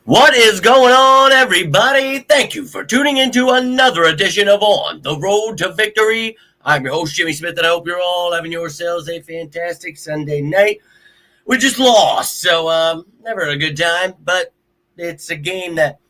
What is going on, everybody? Thank you for tuning into another edition of On the Road to Victory. I'm your host, Jimmy Smith, and I hope you're all having yourselves a fantastic Sunday night. We just lost, so never a good time, but it's a game that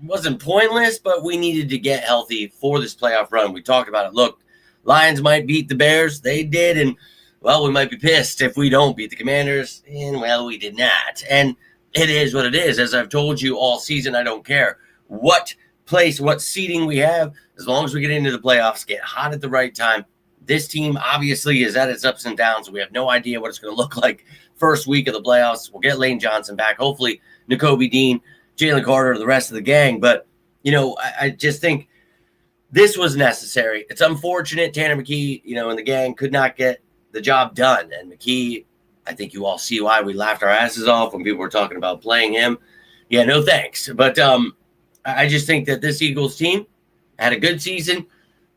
wasn't pointless, but we needed to get healthy for this playoff run. We talked about it. Look, Lions might beat the Bears. They did, and, well, we might be pissed if we don't beat the Commanders, and, well, we did not. And it is what it is. As I've told you all season, I don't care what place, what seeding we have, as long as we get into the playoffs, get hot at the right time. This team obviously is at its ups and downs. We have no idea what it's going to look like first week of the playoffs. We'll get Lane Johnson back. Hopefully, Nakobe Dean, Jalen Carter, the rest of the gang. But, I just think this was necessary. It's unfortunate Tanner McKee, and the gang could not get the job done. And McKee, I think you all see why we laughed our asses off when people were talking about playing him. Yeah, no thanks. But I just think that this Eagles team had a good season.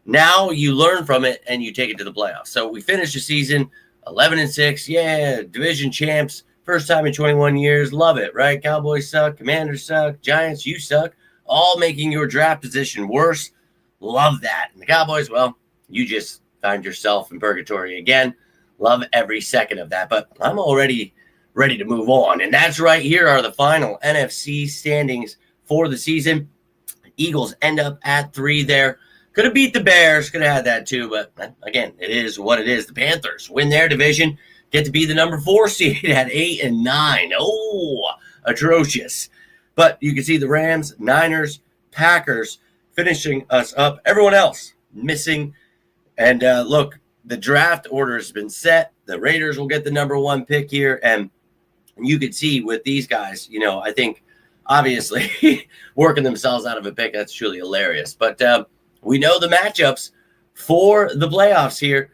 Now you learn from it and you take it to the playoffs. So we finished the season 11-6. Yeah, division champs. First time in 21 years. Love it, right? Cowboys suck. Commanders suck. Giants, you suck. All making your draft position worse. Love that. And the Cowboys, well, you just find yourself in purgatory again. Love every second of that, but I'm already ready to move on. And that's right. Here are the final NFC standings for the season. Eagles end up at 3 there. Could have beat the Bears. Could have had that too, but again, it is what it is. The Panthers win their division, get to be the number 4 seed at 8-9. Oh, atrocious. But you can see the Rams, Niners, Packers finishing us up. Everyone else missing. And look, the draft order has been set. The Raiders will get the number 1 pick here. And you could see with these guys, I think obviously working themselves out of a pick, that's truly hilarious. But we know the matchups for the playoffs here.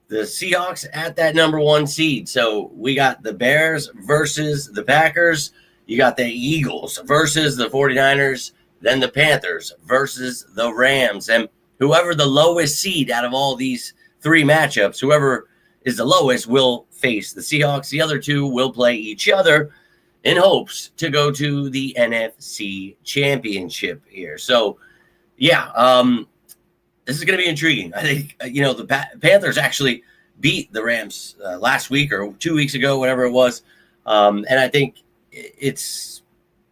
The Seahawks at that number 1 seed. So we got the Bears versus the Packers. You got the Eagles versus the 49ers. Then the Panthers versus the Rams. And whoever the lowest seed out of all these 3 matchups, whoever is the lowest will face the Seahawks. The other 2 will play each other in hopes to go to the NFC Championship here. So, yeah, this is going to be intriguing. I think, the Panthers actually beat the Rams last week or 2 weeks ago, whatever it was. And I think it's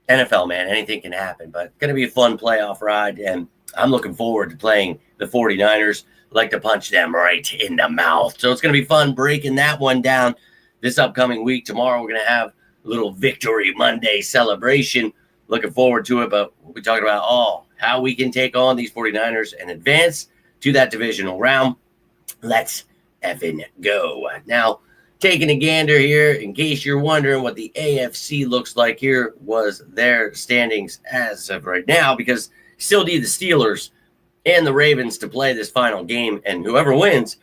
NFL, man. Anything can happen, but going to be a fun playoff ride. And I'm looking forward to playing the 49ers. Like to punch them right in the mouth. So it's going to be fun breaking that one down this upcoming week. Tomorrow we're going to have a little Victory Monday celebration. Looking forward to it, but we'll be talking about how we can take on these 49ers and advance to that divisional round. Let's effing go. Now, taking a gander here, in case you're wondering what the AFC looks like, here was their standings as of right now, because still need the Steelers and the Ravens to play this final game, and whoever wins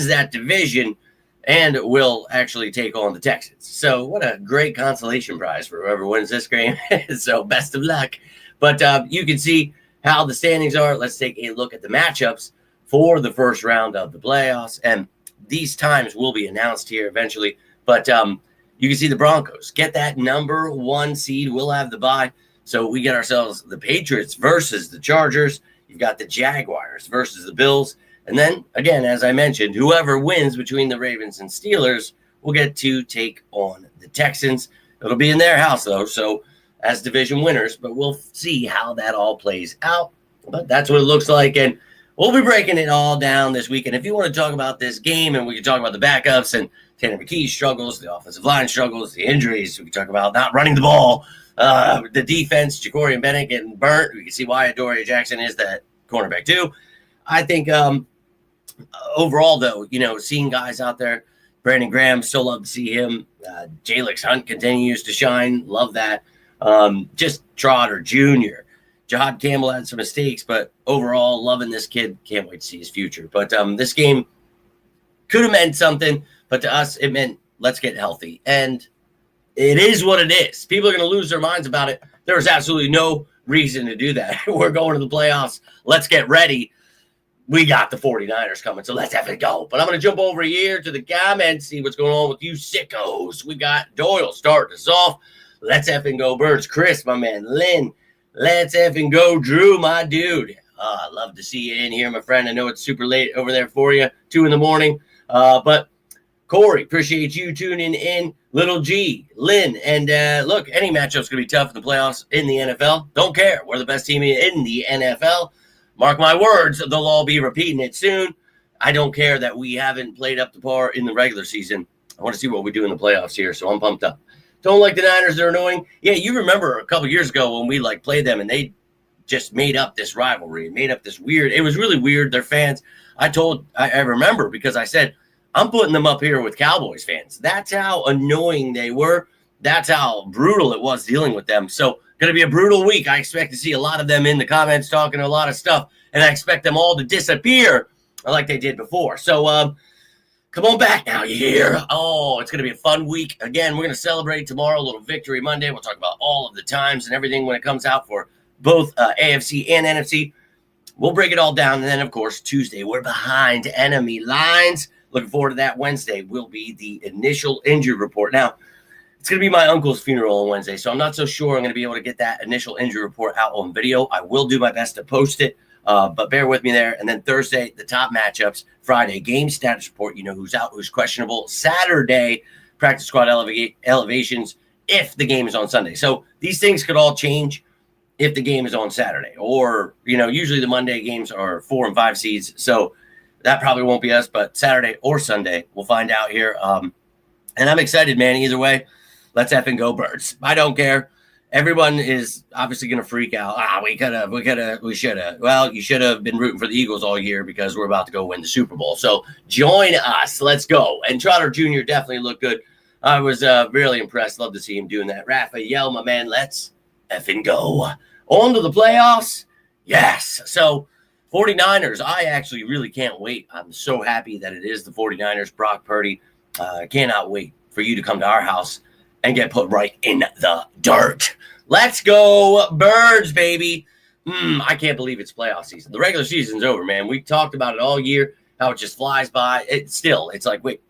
that division and will actually take on the Texans. So what a great consolation prize for whoever wins this game. So best of luck. But you can see how the standings are. Let's take a look at the matchups for the first round of the playoffs, and these times will be announced here eventually. But you can see the Broncos get that number 1 seed. We'll have the bye. So we get ourselves the Patriots versus the Chargers. You've got the Jaguars versus the Bills. And then, again, as I mentioned, whoever wins between the Ravens and Steelers will get to take on the Texans. It'll be in their house, though, so as division winners. But we'll see how that all plays out. But that's what it looks like. And we'll be breaking it all down this week. And if you want to talk about this game, and we can talk about the backups and Tanner McKee's struggles, the offensive line struggles, the injuries, we can talk about not running the ball, the defense, Ja'Cory and Bennett getting burnt. We can see why Adoree Jackson is that cornerback too. I think overall, though, seeing guys out there, Brandon Graham, still love to see him. Jalix Hunt continues to shine. Love that. Just Trotter Jr. Jahad Campbell had some mistakes, but overall, loving this kid. Can't wait to see his future. But this game could have meant something, but to us, it meant let's get healthy. And it is what it is. People are going to lose their minds about it. There was absolutely no reason to do that. We're going to the playoffs. Let's get ready. We got the 49ers coming, so let's have it go. But I'm going to jump over here to the comments, see what's going on with you sickos. We got Doyle starting us off. Let's effing go, Birds. Chris, my man. Lynn, let's effing go. Drew, my dude. I love to see you in here, my friend. I know it's super late over there for you, 2 a.m. But Corey, appreciate you tuning in. Little G, Lynn, and look, any matchup's going to be tough in the playoffs in the NFL. Don't care. We're the best team in the NFL. Mark my words, they'll all be repeating it soon. I don't care that we haven't played up to par in the regular season. I want to see what we do in the playoffs here, so I'm pumped up. Don't like the Niners. They're annoying. Yeah, you remember a couple years ago when we played them and they just made up this rivalry, made up this weird. It was really weird. Their fans. I remember because I said, I'm putting them up here with Cowboys fans. That's how annoying they were. That's how brutal it was dealing with them. So going to be a brutal week. I expect to see a lot of them in the comments talking a lot of stuff, and I expect them all to disappear like they did before. So come on back now, you hear? Oh, it's going to be a fun week. Again, we're going to celebrate tomorrow, a little Victory Monday. We'll talk about all of the times and everything when it comes out for both AFC and NFC. We'll break it all down. And then, of course, Tuesday, we're behind enemy lines. Looking forward to that. Wednesday will be the initial injury report. Now, it's going to be my uncle's funeral on Wednesday, so I'm not so sure I'm going to be able to get that initial injury report out on video. I will do my best to post it, but bear with me there. And then Thursday, the top matchups. Friday, game status report. You know who's out, who's questionable. Saturday, practice squad elevations if the game is on Sunday. So these things could all change if the game is on Saturday. Or, usually the Monday games are 4 and 5 seeds, so that probably won't be us, but Saturday or Sunday, we'll find out here. And I'm excited, man. Either way, let's effing go, Birds. I don't care. Everyone is obviously going to freak out. We should have. Well, you should have been rooting for the Eagles all year because we're about to go win the Super Bowl. So join us. Let's go. And Trotter Jr. definitely looked good. I was really impressed. Love to see him doing that. Raphael, my man, let's effing go. On to the playoffs. Yes. So 49ers, I actually really can't wait. I'm so happy that it is the 49ers, Brock Purdy. I cannot wait for you to come to our house and get put right in the dirt. Let's go, Birds, baby. I can't believe it's playoff season. The regular season's over, man. We talked about it all year, how it just flies by. It's like, wait,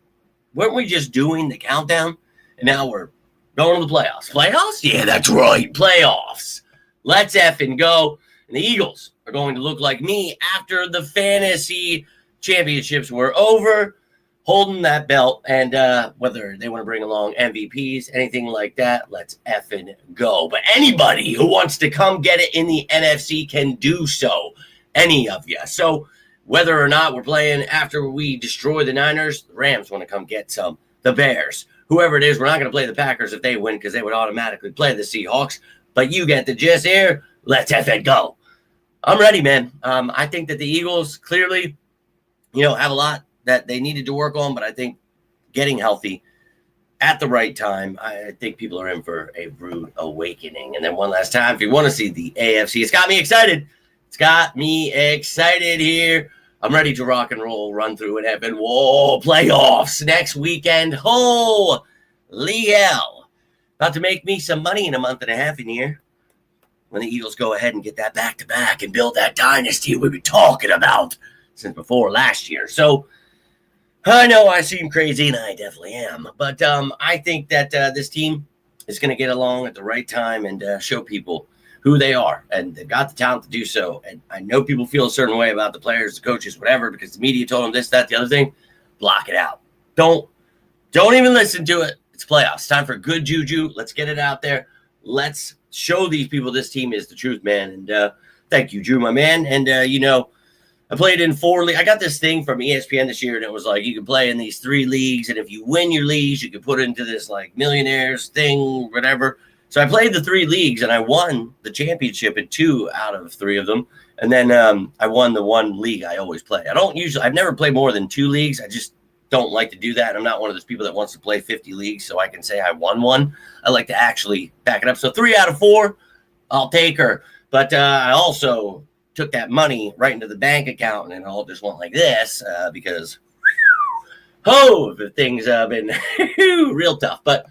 weren't we just doing the countdown? And now we're going to the playoffs. Playoffs? Yeah, that's right, playoffs. Let's effing go. And the Eagles are going to look like me after the fantasy championships were over, holding that belt. And whether they want to bring along MVPs, anything like that, let's effing go. But anybody who wants to come get it in the NFC can do so. Any of you. So whether or not we're playing after we destroy the Niners, the Rams want to come get some. The Bears, whoever it is, we're not going to play the Packers if they win because they would automatically play the Seahawks. But you get the gist here. Let's effing go. I'm ready, man. I think that the Eagles clearly, have a lot that they needed to work on, but I think getting healthy at the right time, I think people are in for a rude awakening. And then one last time, if you want to see the AFC, it's got me excited. It's got me excited here. I'm ready to rock and roll, run through it, heaven. Whoa, playoffs next weekend. Holy hell. About to make me some money in a month and a half in here. When the Eagles go ahead and get that back-to-back and build that dynasty we've been talking about since before last year. So I know I seem crazy, and I definitely am. But I think that this team is going to get along at the right time and show people who they are. And they've got the talent to do so. And I know people feel a certain way about the players, the coaches, whatever, because the media told them this, that, the other thing. Block it out. Don't even listen to it. It's playoffs. Time for good juju. Let's get it out there. Let's show these people this team is the truth, man. And thank you, Drew, my man. And, I played in 4 leagues. I got this thing from ESPN this year, and it was like you can play in these 3 leagues, and if you win your leagues, you can put it into this, millionaires thing, whatever. So I played the 3 leagues, and I won the championship in 2 out of 3 of them. And then I won the 1 league I always play. I've never played more than 2 leagues. I just don't like to do that. I'm not one of those people that wants to play 50 leagues so I can say I won one. I like to actually back it up. So 3 out of 4, I'll take her. But I also took that money right into the bank account, and it all just went like this because, the things have been real tough. But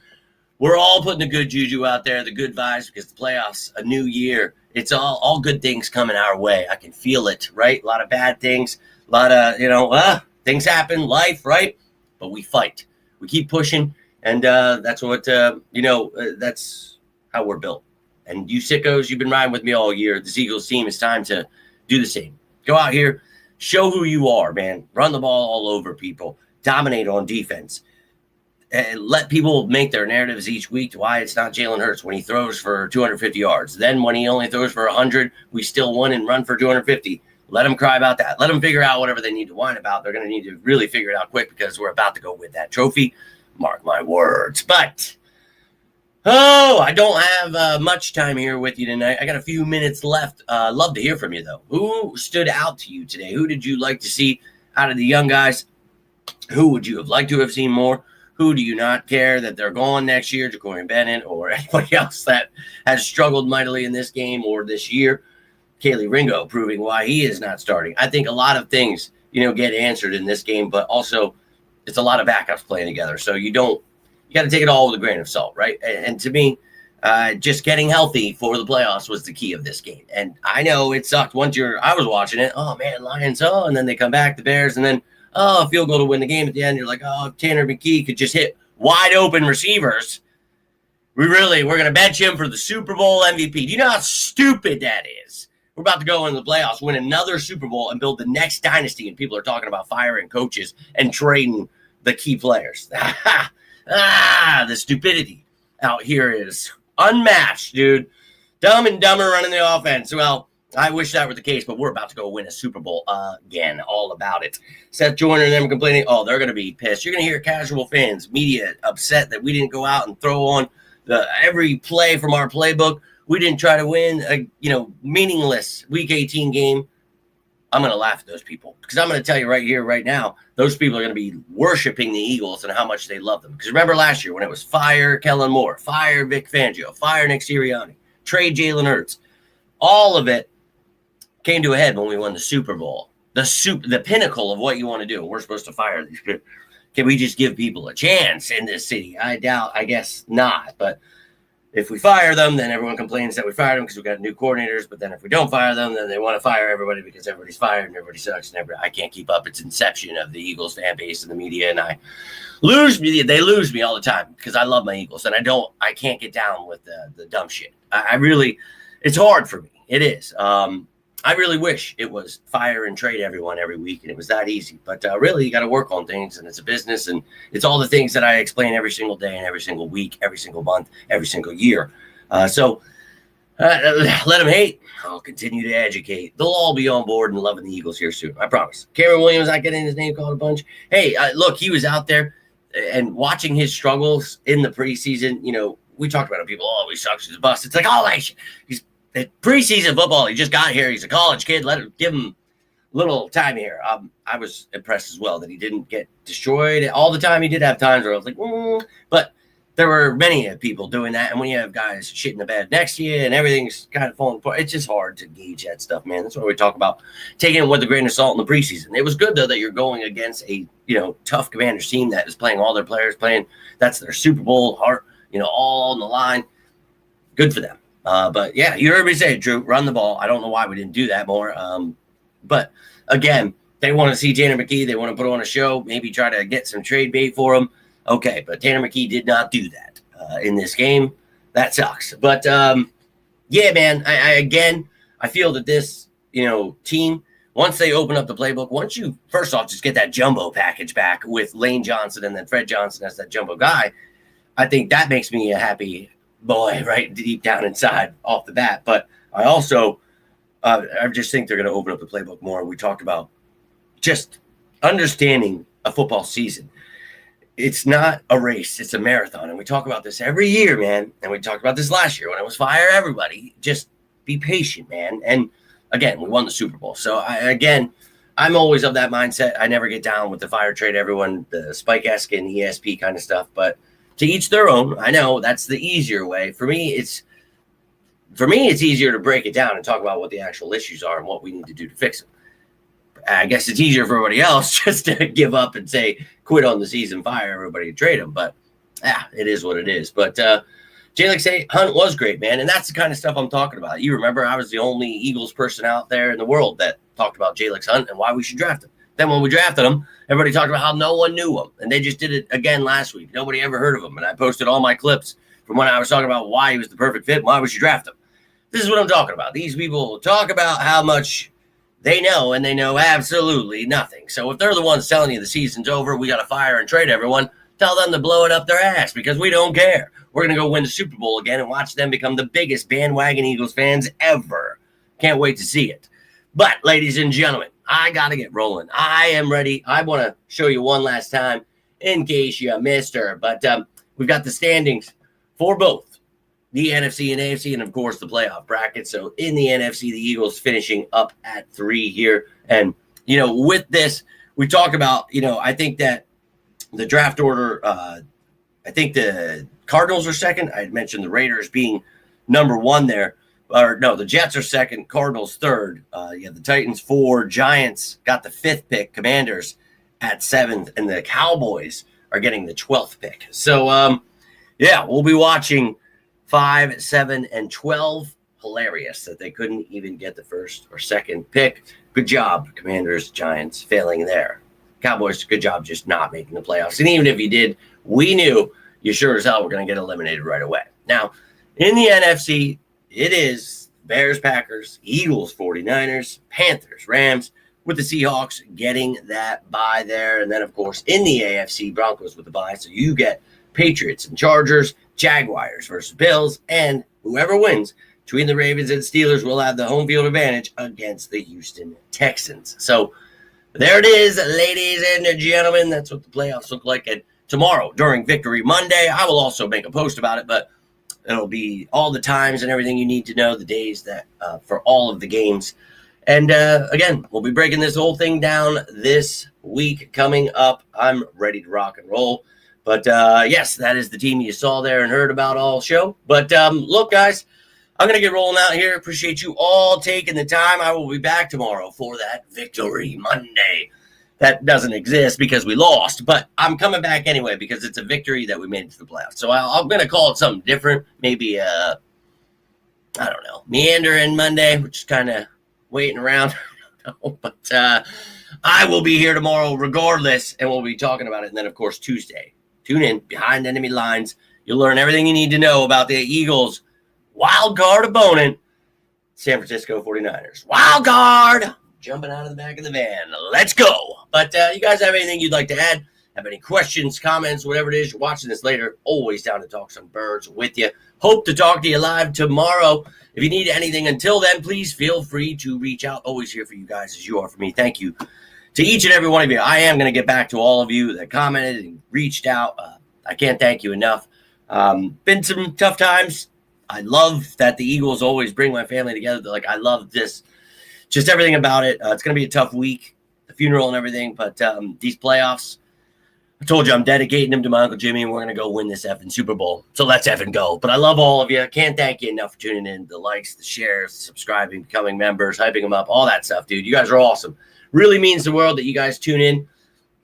we're all putting the good juju out there, the good vibes, because the playoffs, a new year, it's all good things coming our way. I can feel it, right? A lot of bad things, a lot of, things happen, life, right? But we fight. We keep pushing, and that's what, that's how we're built. And you sickos, you've been riding with me all year. This Eagles team, it's time to do the same. Go out here, show who you are, man. Run the ball all over people. Dominate on defense. And let people make their narratives each week to why it's not Jalen Hurts when he throws for 250 yards. Then when he only throws for 100, we still won and run for 250. Let them cry about that. Let them figure out whatever they need to whine about. They're going to need to really figure it out quick because we're about to go win that trophy. Mark my words. But, I don't have much time here with you tonight. I got a few minutes left. Love to hear from you, though. Who stood out to you today? Who did you like to see out of the young guys? Who would you have liked to have seen more? Who do you not care that they're gone next year, Ja'Cory Bennett or anybody else that has struggled mightily in this game or this year? Kaylee Ringo proving why he is not starting. I think a lot of things, get answered in this game, but also it's a lot of backups playing together. So you got to take it all with a grain of salt, right? And to me, just getting healthy for the playoffs was the key of this game. And I know it sucked I was watching it. Oh man, Lions, and then they come back, the Bears, and then a field goal to win the game at the end. You're like, if Tanner McKee could just hit wide open receivers, we're going to bench him for the Super Bowl MVP. Do you know how stupid that is? We're about to go into the playoffs, win another Super Bowl, and build the next dynasty, and people are talking about firing coaches and trading the key players. The stupidity out here is unmatched, dude. Dumb and dumber running the offense. Well, I wish that were the case, but we're about to go win a Super Bowl again. All about it. Seth Joyner and them complaining, they're going to be pissed. You're going to hear casual fans, media upset that we didn't go out and throw on every play from our playbook. We didn't try to win a meaningless Week 18 game. I'm going to laugh at those people because I'm going to tell you right here, right now, those people are going to be worshiping the Eagles and how much they love them. Because remember last year when it was fire Kellen Moore, fire Vic Fangio, fire Nick Sirianni, trade Jalen Hurts. All of it came to a head when we won the Super Bowl. The pinnacle of what you want to do. We're supposed to fire these people. Can we just give people a chance in this city? I guess not. But if we fire them, then everyone complains that we fired them because we got new coordinators. But then if we don't fire them, then they want to fire everybody because everybody's fired and everybody sucks. And I can't keep up. It's inception of the Eagles fan base and the media. And they lose me all the time because I love my Eagles. And I can't get down with the dumb shit. It's hard for me. It is. I really wish it was fire and trade everyone every week and it was that easy. But really, you got to work on things and it's a business and it's all the things that I explain every single day and every single week, every single month, every single year. So let them hate. I'll continue to educate. They'll all be on board and loving the Eagles here soon. I promise. Cameron Williams, not getting his name called a bunch. Hey, look, he was out there and watching his struggles in the preseason. We talked about it. People, he sucks. He's a bust. It's like, he's preseason football. He just got here. He's a college kid. Give him a little time here. I was impressed as well that he didn't get destroyed all the time. He did have times where I was like, but there were many people doing that. And when you have guys shit in the bed next to you and everything's kind of falling apart, it's just hard to gauge that stuff, man. That's why we talk about taking it with a grain of salt in the preseason. It was good though that you're going against a tough Commanders team that is playing all their players playing. That's their Super Bowl heart, all on the line. Good for them. But yeah, you heard me say it, Drew. Run the ball. I don't know why we didn't do that more. But again, they want to see Tanner McKee. They want to put on a show. Maybe try to get some trade bait for him. Okay, but Tanner McKee did not do that in this game. That sucks. But yeah, man. I feel that this team, once they open up the playbook, once you first off just get that jumbo package back with Lane Johnson and then Fred Johnson as that jumbo guy, I think that makes me a happy boy, right deep down inside off the bat. But I also, I just think they're going to open up the playbook more. We talked about just understanding a football season. It's not a race. It's a marathon. And we talk about this every year, man. And we talked about this last year when it was fire everybody. Just be patient, man. And again, we won the Super Bowl. So I'm always of that mindset. I never get down with the fire trade everyone, the Spike-esque and ESP kind of stuff. But to each their own. I know that's the easier way. For me, it's easier to break it down and talk about what the actual issues are and what we need to do to fix them. I guess it's easier for everybody else just to give up and say, quit on the season, fire everybody, trade them. But it is what it is. But Jalen Hunt was great, man. And that's the kind of stuff I'm talking about. You remember I was the only Eagles person out there in the world that talked about Jalen Hunt and why we should draft him. Then when we drafted him, everybody talked about how no one knew him. And they just did it again last week. Nobody ever heard of him. And I posted all my clips from when I was talking about why he was the perfect fit, why would you draft him? This is what I'm talking about. These people talk about how much they know, and they know absolutely nothing. So if they're the ones telling you the season's over, we got to fire and trade everyone, tell them to blow it up their ass because we don't care. We're going to go win the Super Bowl again and watch them become the biggest bandwagon Eagles fans ever. Can't wait to see it. But, ladies and gentlemen, I got to get rolling. I am ready. I want to show you one last time in case you missed her. But we've got the standings for both the NFC and AFC, and, of course, the playoff bracket. So, in the NFC, the Eagles finishing up at 3 here. And, with this, we talk about, I think that the draft order, I think the Cardinals are second. I had mentioned the Raiders being number 1 there. Or, no, the Jets are second, Cardinals third. You have the Titans 4, Giants got the 5th pick, Commanders at 7th, and the Cowboys are getting the 12th pick. So, we'll be watching 5, 7, and 12. Hilarious that they couldn't even get the 1st or 2nd pick. Good job, Commanders, Giants, failing there. Cowboys, good job just not making the playoffs. And even if you did, we knew you sure as hell were going to get eliminated right away. Now, in the NFC, it is Bears, Packers, Eagles, 49ers, Panthers, Rams, with the Seahawks getting that bye there. And then, of course, in the AFC, Broncos with the bye. So you get Patriots and Chargers, Jaguars versus Bills, and whoever wins between the Ravens and Steelers will have the home field advantage against the Houston Texans. So there it is, ladies and gentlemen. That's what the playoffs look like. And tomorrow, during Victory Monday, I will also make a post about it, but it'll be all the times and everything you need to know, the days that for all of the games. And again, we'll be breaking this whole thing down this week coming up. I'm ready to rock and roll. But yes, that is the team you saw there and heard about all show. But look, guys, I'm going to get rolling out here. Appreciate you all taking the time. I will be back tomorrow for that Victory Monday. That doesn't exist because we lost, but I'm coming back anyway because it's a victory that we made it to the playoffs. So I'm going to call it something different. Maybe, I don't know, Meandering Monday, which is kind of waiting around. But I will be here tomorrow regardless, and we'll be talking about it. And then, of course, Tuesday. Tune in, Behind Enemy Lines. You'll learn everything you need to know about the Eagles' wild card opponent, San Francisco 49ers. Wild card! Jumping out of the back of the van. Let's go. But you guys have anything you'd like to add? Have any questions, comments, whatever it is, you're watching this later, always down to talk some birds with you. Hope to talk to you live tomorrow. If you need anything until then, please feel free to reach out. Always here for you guys as you are for me. Thank you to each and every one of you. I am going to get back to all of you that commented and reached out. I can't thank you enough. Been some tough times. I love that the Eagles always bring my family together. Like, I love this. Just everything about it. It's going to be a tough week, the funeral and everything. But these playoffs, I told you I'm dedicating them to my Uncle Jimmy, and we're going to go win this effing Super Bowl. So let's effing go. But I love all of you. Can't thank you enough for tuning in. The likes, the shares, subscribing, becoming members, hyping them up, all that stuff, dude. You guys are awesome. Really means the world that you guys tune in.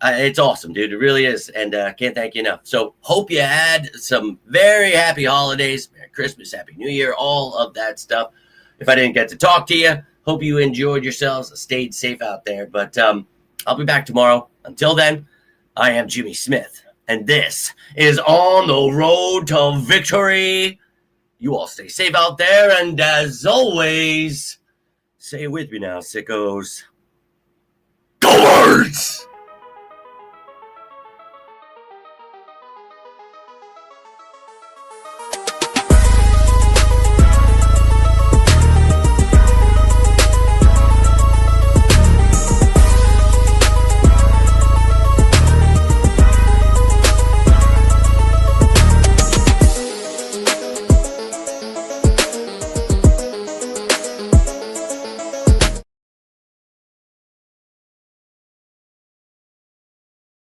It's awesome, dude. It really is. And can't thank you enough. So hope you had some very happy holidays. Merry Christmas, Happy New Year, all of that stuff. If I didn't get to talk to you, hope you enjoyed yourselves, stayed safe out there. But I'll be back tomorrow. Until then, I am Jimmy Smith, and this is On the Road to Victory. You all stay safe out there, and as always, say it with me now, sickos. Go Birds!